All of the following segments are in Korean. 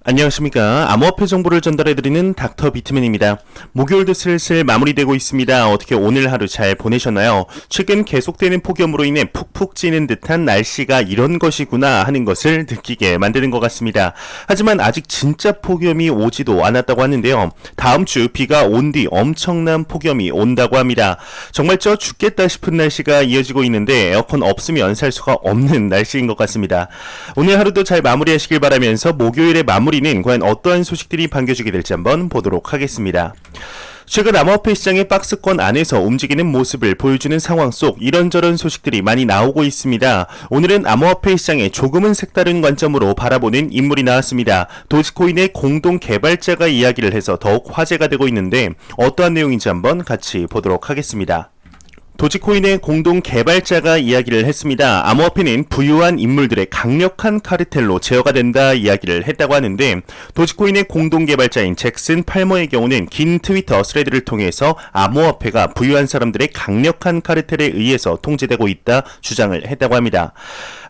안녕하십니까. 암호화폐 정보를 전달해드리는 닥터 비트맨입니다. 목요일도 슬슬 마무리되고 있습니다. 어떻게 오늘 하루 잘 보내셨나요? 최근 계속되는 폭염으로 인해 푹푹 찌는 듯한 날씨가 이런 것이구나 하는 것을 느끼게 만드는 것 같습니다. 하지만 아직 진짜 폭염이 오지도 않았다고 하는데요. 다음 주 비가 온 뒤 엄청난 폭염이 온다고 합니다. 정말 죽겠다 싶은 날씨가 이어지고 있는데 에어컨 없으면 살 수가 없는 날씨인 것 같습니다. 오늘 하루도 잘 마무리하시길 바라면서 목요일의 마무리는 과연 어떠한 소식들이 반겨주게 될지 한번 보도록 하겠습니다. 최근 암호화폐 시장의 박스권 안에서 움직이는 모습을 보여주는 상황 속 이런저런 소식들이 많이 나오고 있습니다. 오늘은 암호화폐 시장의 조금은 색다른 관점으로 바라보는 인물이 나왔습니다. 도지코인의 공동 개발자가 이야기를 해서 더욱 화제가 되고 있는데 어떠한 내용인지 한번 같이 보도록 하겠습니다. 도지코인의 공동 개발자가 이야기를 했습니다. 암호화폐는 부유한 인물들의 강력한 카르텔로 제어가 된다 이야기를 했다고 하는데 도지코인의 공동 개발자인 잭슨 팔머의 경우는 긴 트위터 스레드를 통해서 암호화폐가 부유한 사람들의 강력한 카르텔에 의해서 통제되고 있다 주장을 했다고 합니다.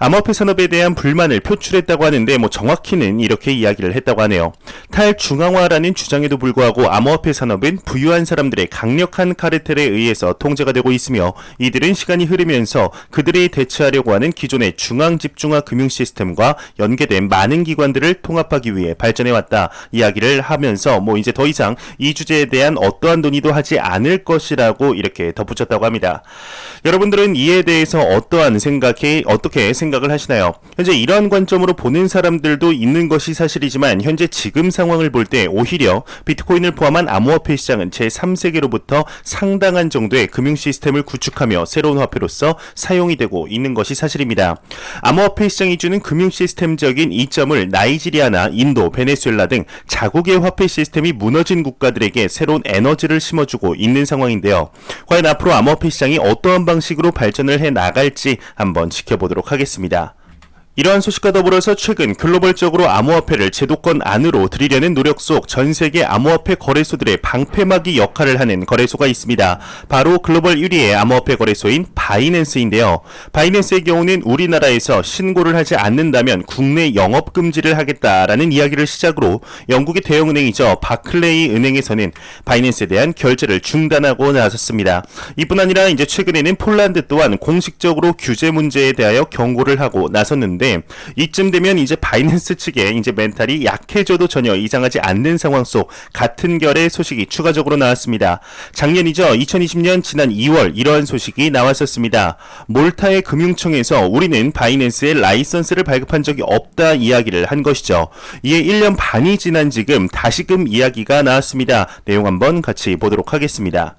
암호화폐 산업에 대한 불만을 표출했다고 하는데 정확히는 이렇게 이야기를 했다고 하네요. 탈중앙화라는 주장에도 불구하고 암호화폐 산업은 부유한 사람들의 강력한 카르텔에 의해서 통제가 되고 있으며 이들은 시간이 흐르면서 그들이 대체하려고 하는 기존의 중앙집중화 금융 시스템과 연계된 많은 기관들을 통합하기 위해 발전해왔다 이야기를 하면서 이제 더 이상 이 주제에 대한 어떠한 논의도 하지 않을 것이라고 이렇게 덧붙였다고 합니다. 여러분들은 이에 대해서 어떻게 생각을 하시나요? 현재 이러한 관점으로 보는 사람들도 있는 것이 사실이지만 현재 지금 상황을 볼 때 오히려 비트코인을 포함한 암호화폐 시장은 제3세계로부터 상당한 정도의 금융 시스템을 구축하며 새로운 화폐로서 사용이 되고 있는 것이 사실입니다. 암호화폐 시장이 주는 금융 시스템적인 이점을 나이지리아나 인도, 베네수엘라 등 자국의 화폐 시스템이 무너진 국가들에게 새로운 에너지를 심어주고 있는 상황인데요. 과연 앞으로 암호화폐 시장이 어떠한 방식으로 발전을 해 나갈지 한번 지켜보도록 하겠습니다. 이러한 소식과 더불어서 최근 글로벌적으로 암호화폐를 제도권 안으로 들이려는 노력 속 전 세계 암호화폐 거래소들의 방패막이 역할을 하는 거래소가 있습니다. 바로 글로벌 1위의 암호화폐 거래소인 바이낸스인데요. 바이낸스의 경우는 우리나라에서 신고를 하지 않는다면 국내 영업 금지를 하겠다라는 이야기를 시작으로 영국의 대형은행이죠. 바클레이 은행에서는 바이낸스에 대한 결제를 중단하고 나섰습니다. 이뿐 아니라 이제 최근에는 폴란드 또한 공식적으로 규제 문제에 대하여 경고를 하고 나섰는데 이쯤 되면 이제 바이낸스 측의 이제 멘탈이 약해져도 전혀 이상하지 않는 상황 속 같은 결의 소식이 추가적으로 나왔습니다. 작년이죠. 2020년 지난 2월 이러한 소식이 나왔었습니다. 몰타의 금융청에서 우리는 바이낸스의 라이선스를 발급한 적이 없다 이야기를 한 것이죠. 이에 1년 반이 지난 지금 다시금 이야기가 나왔습니다. 내용 한번 같이 보도록 하겠습니다.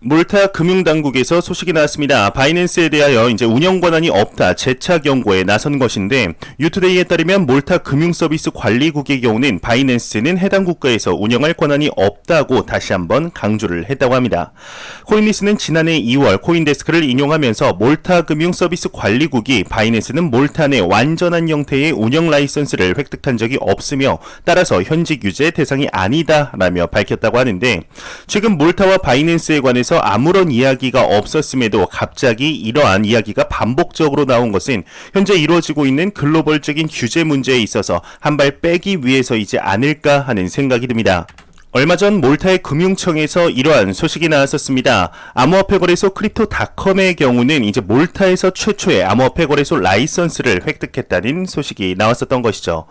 몰타 금융당국에서 소식이 나왔습니다. 바이낸스에 대하여 이제 운영 권한이 없다 재차 경고에 나선 것인데 유투데이에 따르면 몰타 금융서비스 관리국의 경우는 바이낸스는 해당 국가에서 운영할 권한이 없다고 다시 한번 강조를 했다고 합니다. 코인리스는 지난해 2월 코인데스크를 인용하면서 몰타 금융서비스 관리국이 바이낸스는 몰타 내 완전한 형태의 운영 라이선스를 획득한 적이 없으며 따라서 현직 규제 대상이 아니다라며 밝혔다고 하는데 최근 몰타와 바이낸스에 관해서 아무런 이야기가 없었음에도 갑자기 이러한 이야기가 반복적으로 나온 것은 현재 이루어지고 있는 글로벌적인 규제 문제에 있어서 한 발 빼기 위해서이지 않을까 하는 생각이 듭니다. 얼마 전 몰타의 금융청에서 이러한 소식이 나왔었습니다. 암호화폐 거래소 크립토닷컴의 경우는 이제 몰타에서 최초의 암호화폐 거래소 라이선스를 획득했다는 소식이 나왔었던 것이죠.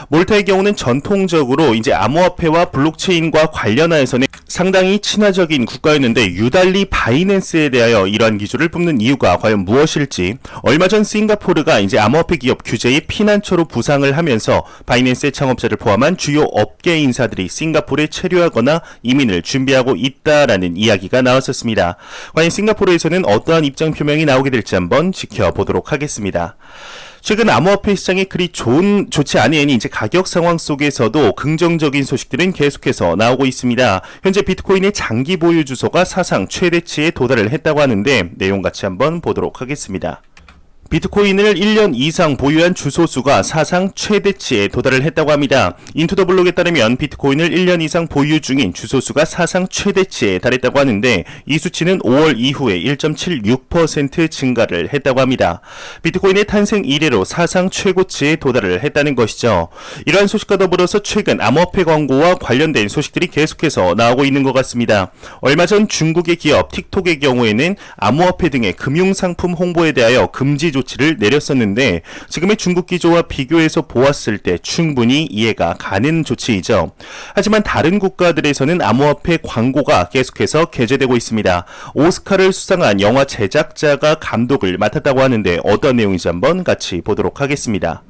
몰타의 경우는 전통적으로 이제 암호화폐와 블록체인과 관련하여서는 상당히 친화적인 국가였는데 유달리 바이낸스에 대하여 이러한 기조를 뿜는 이유가 과연 무엇일지 얼마 전 싱가포르가 이제 암호화폐 기업 규제의 피난처로 부상을 하면서 바이낸스의 창업자를 포함한 주요 업계 인사들이 싱가포르에 체류하거나 이민을 준비하고 있다라는 이야기가 나왔었습니다. 과연 싱가포르에서는 어떠한 입장 표명이 나오게 될지 한번 지켜보도록 하겠습니다. 최근 암호화폐 시장이 그리 좋지 않은 이제 가격 상황 속에서도 긍정적인 소식들은 계속해서 나오고 있습니다. 현재 비트코인의 장기 보유 주소가 사상 최대치에 도달을 했다고 하는데 내용 같이 한번 보도록 하겠습니다. 비트코인을 1년 이상 보유한 주소수가 사상 최대치에 도달을 했다고 합니다. 인투더블록에 따르면 비트코인을 1년 이상 보유 중인 주소수가 사상 최대치에 달했다고 하는데 이 수치는 5월 이후에 1.76% 증가를 했다고 합니다. 비트코인의 탄생 이래로 사상 최고치에 도달을 했다는 것이죠. 이러한 소식과 더불어서 최근 암호화폐 광고와 관련된 소식들이 계속해서 나오고 있는 것 같습니다. 얼마 전 중국의 기업 틱톡의 경우에는 암호화폐 등의 금융상품 홍보에 대하여 금지 조치를 내렸었는데 지금의 중국 기조와 비교해서 보았을 때 충분히 이해가 가는 조치이죠. 하지만 다른 국가들에서는 암호화폐 광고가 계속해서 게재되고 있습니다. 오스카를 수상한 영화 제작자가 감독을 맡았다고 하는데 어떤 내용인지 한번 같이 보도록 하겠습니다.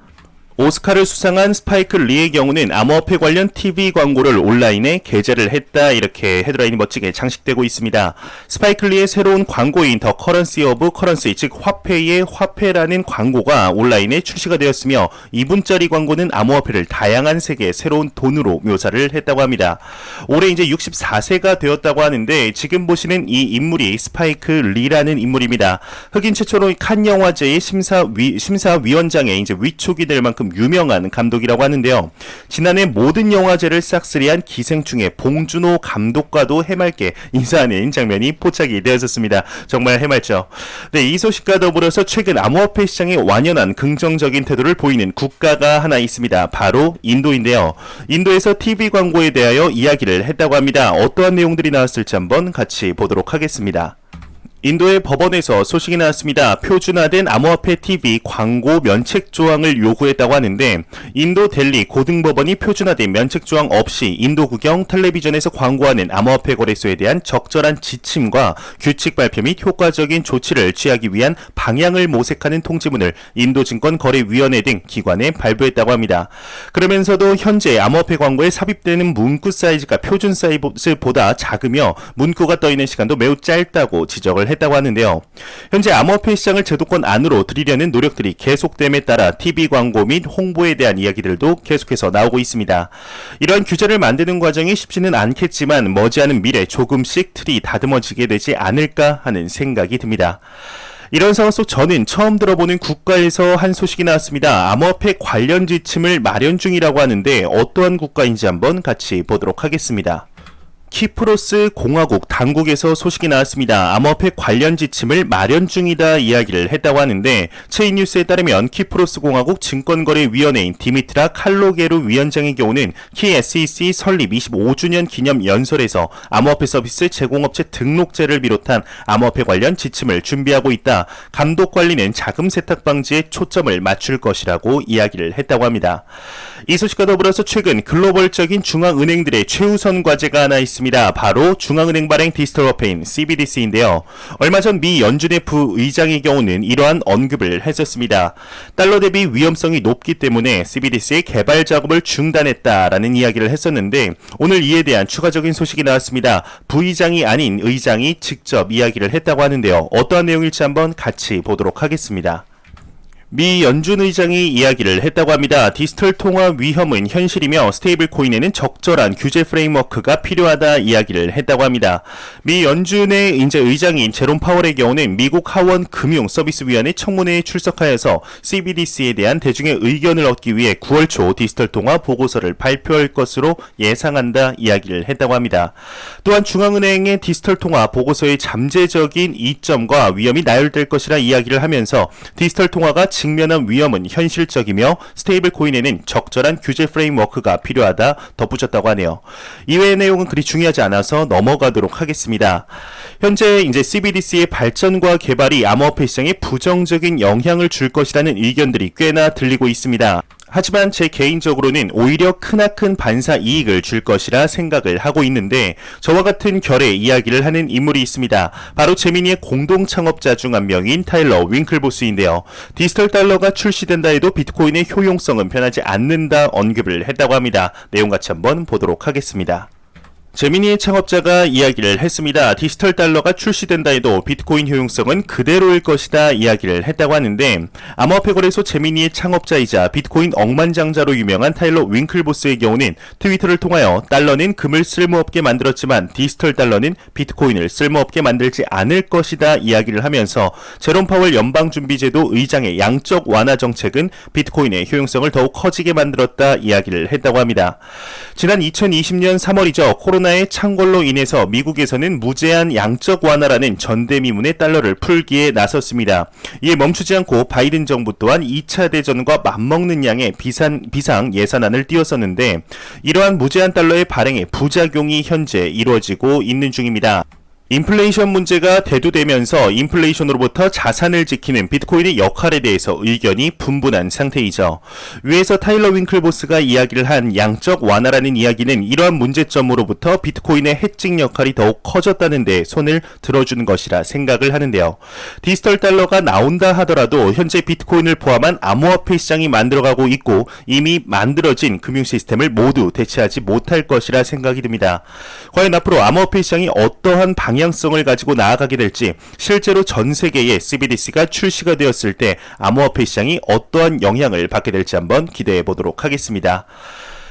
오스카를 수상한 스파이크 리의 경우는 암호화폐 관련 TV 광고를 온라인에 게재를 했다, 이렇게 헤드라인이 멋지게 장식되고 있습니다. 스파이크 리의 새로운 광고인 더 커런시 오브 커런시, 즉 화폐의 화폐라는 광고가 온라인에 출시가 되었으며 2분짜리 광고는 암호화폐를 다양한 색의 새로운 돈으로 묘사를 했다고 합니다. 올해 이제 64세가 되었다고 하는데 지금 보시는 이 인물이 스파이크 리라는 인물입니다. 흑인 최초로 칸 영화제의 심사위원장에 이제 위촉이 될 만큼 유명한 감독이라고 하는데요. 지난해 모든 영화제를 싹쓸이한 기생충의 봉준호 감독과도 해맑게 인사하는 장면이 포착이 되었었습니다. 정말 해맑죠. 네, 이 소식과 더불어서 최근 암호화폐 시장에 완연한 긍정적인 태도를 보이는 국가가 하나 있습니다. 바로 인도인데요. 인도에서 TV 광고에 대하여 이야기를 했다고 합니다. 어떠한 내용들이 나왔을지 한번 같이 보도록 하겠습니다. 인도의 법원에서 소식이 나왔습니다. 표준화된 암호화폐 TV 광고 면책 조항을 요구했다고 하는데 인도 델리 고등법원이 표준화된 면책 조항 없이 인도 국영 텔레비전에서 광고하는 암호화폐 거래소에 대한 적절한 지침과 규칙 발표 및 효과적인 조치를 취하기 위한 방향을 모색하는 통지문을 인도증권거래위원회 등 기관에 발부했다고 합니다. 그러면서도 현재 암호화폐 광고에 삽입되는 문구 사이즈가 표준 사이즈보다 작으며 문구가 떠있는 시간도 매우 짧다고 지적을 했다고 하는데요. 현재 암호화폐 시장을 제도권 안으로 들이려는 노력들이 계속됨에 따라 TV 광고 및 홍보에 대한 이야기들도 계속해서 나오고 있습니다. 이러한 규제를 만드는 과정이 쉽지는 않겠지만 머지않은 미래 조금씩 틀이 다듬어지게 되지 않을까 하는 생각이 듭니다. 이런 상황 속 저는 처음 들어보는 국가에서 한 소식이 나왔습니다. 암호화폐 관련 지침을 마련 중이라고 하는데 어떠한 국가인지 한번 같이 보도록 하겠습니다. 키프로스 공화국 당국에서 소식이 나왔습니다. 암호화폐 관련 지침을 마련 중이다 이야기를 했다고 하는데 체인뉴스에 따르면 키프로스 공화국 증권거래위원회인 디미트라 칼로게루 위원장의 경우는 키 SEC 설립 25주년 기념 연설에서 암호화폐 서비스 제공업체 등록제를 비롯한 암호화폐 관련 지침을 준비하고 있다. 감독 관리는 자금 세탁 방지에 초점을 맞출 것이라고 이야기를 했다고 합니다. 이 소식과 더불어서 최근 글로벌적인 중앙은행들의 최우선 과제가 하나 있습니다. 바로 중앙은행 발행 디지털 화폐인 CBDC인데요. 얼마 전 미 연준의 부의장의 경우는 이러한 언급을 했었습니다. 달러 대비 위험성이 높기 때문에 CBDC의 개발 작업을 중단했다라는 이야기를 했었는데 오늘 이에 대한 추가적인 소식이 나왔습니다. 부의장이 아닌 의장이 직접 이야기를 했다고 하는데요. 어떠한 내용일지 한번 같이 보도록 하겠습니다. 미 연준 의장이 이야기를 했다고 합니다. 디지털 통화 위험은 현실이며 스테이블 코인에는 적절한 규제 프레임워크가 필요하다 이야기를 했다고 합니다. 미 연준의 이제 의장인 제롬 파월의 경우는 미국 하원 금융서비스위원회 청문회에 출석하여서 CBDC에 대한 대중의 의견을 얻기 위해 9월 초 디지털 통화 보고서를 발표할 것으로 예상한다 이야기를 했다고 합니다. 또한 중앙은행의 디지털 통화 보고서의 잠재적인 이점과 위험이 나열될 것이라 이야기를 하면서 디지털 통화가 직면한 위험은 현실적이며 스테이블 코인에는 적절한 규제 프레임워크가 필요하다 덧붙였다고 하네요. 이외의 내용은 그리 중요하지 않아서 넘어가도록 하겠습니다. 현재 이제 CBDC의 발전과 개발이 암호화폐 시장에 부정적인 영향을 줄 것이라는 의견들이 꽤나 들리고 있습니다. 하지만 제 개인적으로는 오히려 크나큰 반사 이익을 줄 것이라 생각을 하고 있는데 저와 같은 결의 이야기를 하는 인물이 있습니다. 바로 제미니의 공동 창업자 중 한 명인 타일러 윙클보스인데요. 디지털 달러가 출시된다 해도 비트코인의 효용성은 변하지 않는다 언급을 했다고 합니다. 내용 같이 한번 보도록 하겠습니다. 제미니의 창업자가 이야기를 했습니다. 디지털 달러가 출시된다 해도 비트코인 효용성은 그대로일 것이다 이야기를 했다고 하는데, 암호화폐 거래소 제미니의 창업자이자 비트코인 억만장자로 유명한 타일러 윙클보스의 경우는 트위터를 통하여 달러는 금을 쓸모없게 만들었지만 디지털 달러는 비트코인을 쓸모없게 만들지 않을 것이다 이야기를 하면서, 제롬 파월 연방준비제도 의장의 양적 완화 정책은 비트코인의 효용성을 더욱 커지게 만들었다 이야기를 했다고 합니다. 지난 2020년 3월이죠. 코로나의 창궐로 인해서 미국에서는 무제한 양적 완화라는 전대미문의 달러를 풀기에 나섰습니다. 이에 멈추지 않고 바이든 정부 또한 2차 대전과 맞먹는 양의 비상 예산안을 띄웠었는데, 이러한 무제한 달러의 발행에 부작용이 현재 이루어지고 있는 중입니다. 인플레이션 문제가 대두되면서 인플레이션으로부터 자산을 지키는 비트코인의 역할에 대해서 의견이 분분한 상태이죠. 위에서 타일러 윙클보스가 이야기를 한 양적 완화라는 이야기는 이러한 문제점으로부터 비트코인의 해칭 역할이 더욱 커졌다는 데 손을 들어주는 것이라 생각을 하는데요. 디지털 달러가 나온다 하더라도 현재 비트코인을 포함한 암호화폐 시장이 만들어가고 있고, 이미 만들어진 금융 시스템을 모두 대체하지 못할 것이라 생각이 듭니다. 과연 앞으로 암호화폐 시장이 어떠한 방향성을 가지고 나아가게 될지, 실제로 전 세계의 CBDC가 출시가 되었을 때 암호화폐 시장이 어떠한 영향을 받게 될지 한번 기대해 보도록 하겠습니다.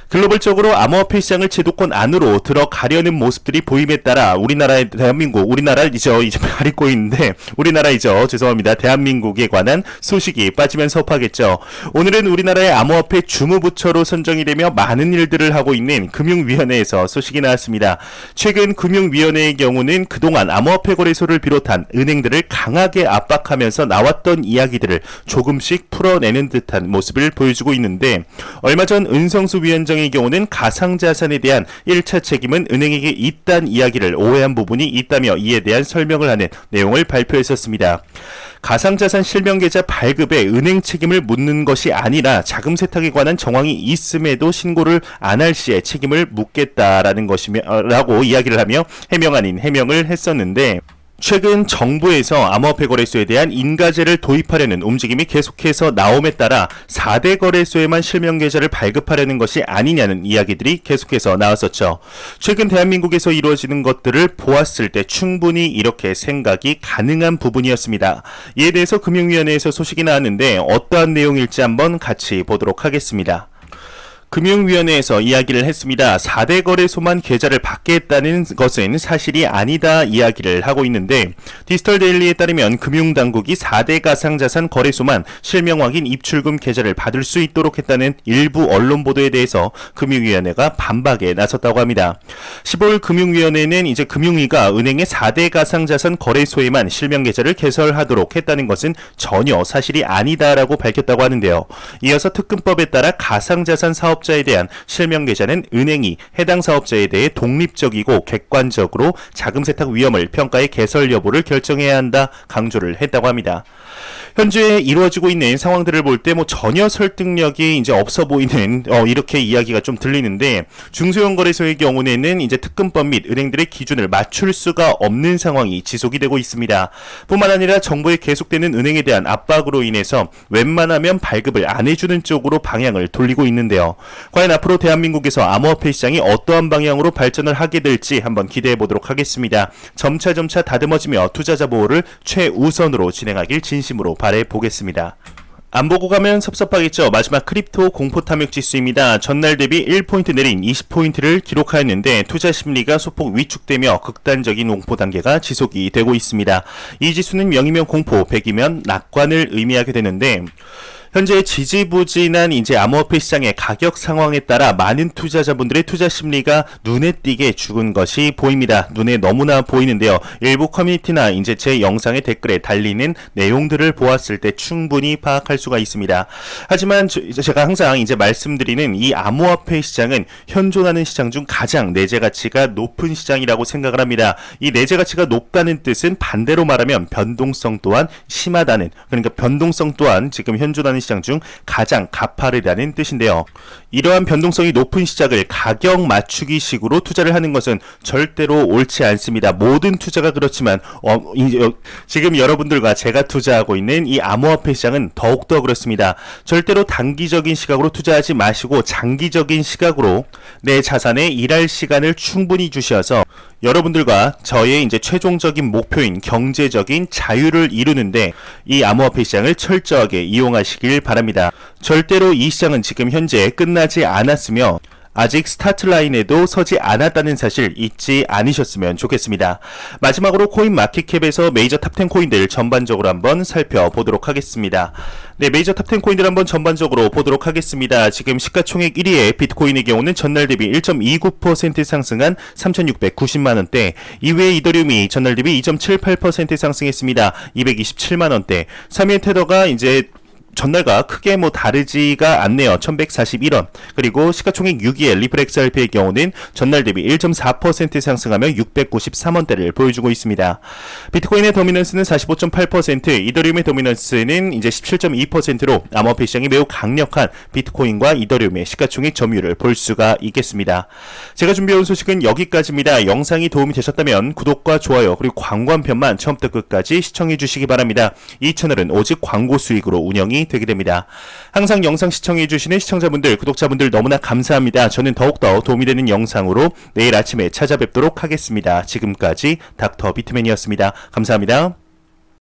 글로벌적으로 암호화폐 시장을 제도권 안으로 들어가려는 모습들이 보임에 따라 우리나라의 우리나라이죠. 이제 가리고 있는데 우리나라이죠. 죄송합니다. 대한민국에 관한 소식이 빠지면 섭하겠죠. 오늘은 우리나라의 암호화폐 주무부처로 선정이 되며 많은 일들을 하고 있는 금융위원회에서 소식이 나왔습니다. 최근 금융위원회의 경우는 그동안 암호화폐 거래소를 비롯한 은행들을 강하게 압박하면서 나왔던 이야기들을 조금씩 풀어내는 듯한 모습을 보여주고 있는데, 얼마 전 은성수 위원장의 경우는 가상자산에 대한 1차 책임은 은행에게 있다는 이야기를 오해한 부분이 있다며 이에 대한 설명을 하는 내용을 발표했었습니다. 가상자산 실명계좌 발급에 은행 책임을 묻는 것이 아니라 자금 세탁에 관한 정황이 있음에도 신고를 안 할 시에 책임을 묻겠다라는 것이라고 이야기를 하며 해명 아닌 해명을 했었는데, 최근 정부에서 암호화폐 거래소에 대한 인가제를 도입하려는 움직임이 계속해서 나옴에 따라 4대 거래소에만 실명계좌를 발급하려는 것이 아니냐는 이야기들이 계속해서 나왔었죠. 최근 대한민국에서 이루어지는 것들을 보았을 때 충분히 이렇게 생각이 가능한 부분이었습니다. 이에 대해서 금융위원회에서 소식이 나왔는데 어떠한 내용일지 한번 같이 보도록 하겠습니다. 금융위원회에서 이야기를 했습니다. 4대 거래소만 계좌를 받겠다는 것은 사실이 아니다 이야기를 하고 있는데, 디지털 데일리에 따르면 금융당국이 4대 가상자산 거래소만 실명 확인 입출금 계좌를 받을 수 있도록 했다는 일부 언론 보도에 대해서 금융위원회가 반박에 나섰다고 합니다. 15일 금융위원회는 이제 금융위가 은행의 4대 가상자산 거래소에만 실명 계좌를 개설하도록 했다는 것은 전혀 사실이 아니다라고 밝혔다고 하는데요. 이어서 특근법에 따라 가상자산 사업자에 대한 실명 계좌는 은행이 해당 사업자에 대해 독립적이고 객관적으로 자금 세탁 위험을 평가해 개설 여부를 결정해야 한다 강조를 했다고 합니다. 현재 이루어지고 있는 상황들을 볼 때 전혀 설득력이 이제 없어 보이는 이렇게 이야기가 좀 들리는데, 중소형 거래소의 경우에는 이제 특근법 및 은행들의 기준을 맞출 수가 없는 상황이 지속이 되고 있습니다. 뿐만 아니라 정부의 계속되는 은행에 대한 압박으로 인해서 웬만하면 발급을 안 해주는 쪽으로 방향을 돌리고 있는데요. 과연 앞으로 대한민국에서 암호화폐 시장이 어떠한 방향으로 발전을 하게 될지 한번 기대해 보도록 하겠습니다. 점차 다듬어지며 투자자 보호를 최우선으로 진행하길 진심으로 바래 보겠습니다. 안 보고 가면 섭섭하겠죠. 마지막 크립토 공포 탐욕 지수입니다. 전날 대비 1포인트 내린 20포인트를 기록하였는데 투자 심리가 소폭 위축되며 극단적인 공포 단계가 지속이 되고 있습니다. 이 지수는 0이면 공포, 100이면 낙관을 의미하게 되는데, 현재 지지부진한 이제 암호화폐 시장의 가격 상황에 따라 많은 투자자분들의 투자 심리가 눈에 띄게 죽은 것이 보입니다. 눈에 너무나 보이는데요. 일부 커뮤니티나 이제 제 영상의 댓글에 달리는 내용들을 보았을 때 충분히 파악할 수가 있습니다. 하지만 제가 항상 이제 말씀드리는 이 암호화폐 시장은 현존하는 시장 중 가장 내재 가치가 높은 시장이라고 생각을 합니다. 이 내재 가치가 높다는 뜻은 반대로 말하면 변동성 또한 심하다는, 그러니까 변동성 또한 지금 현존하는 비트코인 시장 중 가장 가파르다는 뜻인데요. 이러한 변동성이 높은 시장을 가격 맞추기식으로 투자를 하는 것은 절대로 옳지 않습니다. 모든 투자가 그렇지만 지금 여러분들과 제가 투자하고 있는 이 암호화폐 시장은 더욱더 그렇습니다. 절대로 단기적인 시각으로 투자하지 마시고 장기적인 시각으로 내 자산에 일할 시간을 충분히 주셔서 여러분들과 저의 이제 최종적인 목표인 경제적인 자유를 이루는데 이 암호화폐 시장을 철저하게 이용하시길 바랍니다. 절대로 이 시장은 지금 현재 끝나지 않았으며 아직 스타트 라인에도 서지 않았다는 사실 잊지 않으셨으면 좋겠습니다. 마지막으로 코인 마켓캡에서 메이저 탑10 코인들 전반적으로 한번 살펴보도록 하겠습니다. 네, 메이저 탑10 코인들 한번 전반적으로 보도록 하겠습니다. 지금 시가총액 1위의 비트코인의 경우는 전날 대비 1.29% 상승한 3,690만원대, 이외의 이더리움이 전날 대비 2.78% 상승했습니다. 227만원대, 3위의 테더가 이제 전날과 크게 다르지가 않네요. 1141원. 그리고 시가총액 6위의 리플 XRP의 경우는 전날 대비 1.4% 상승하며 693원대를 보여주고 있습니다. 비트코인의 도미넌스는 45.8%, 이더리움의 도미넌스는 이제 17.2%로 암호화폐 시장이 매우 강력한 비트코인과 이더리움의 시가총액 점유율을 볼 수가 있겠습니다. 제가 준비해온 소식은 여기까지입니다. 영상이 도움이 되셨다면 구독과 좋아요 그리고 광고 한 편만 처음부터 끝까지 시청해 주시기 바랍니다. 이 채널은 오직 광고 수익으로 운영이 되게 됩니다. 항상 영상 시청해주시는 시청자분들, 구독자분들 너무나 감사합니다. 저는 더욱더 도움이 되는 영상으로 내일 아침에 찾아뵙도록 하겠습니다. 지금까지 닥터 비트맨이었습니다. 감사합니다.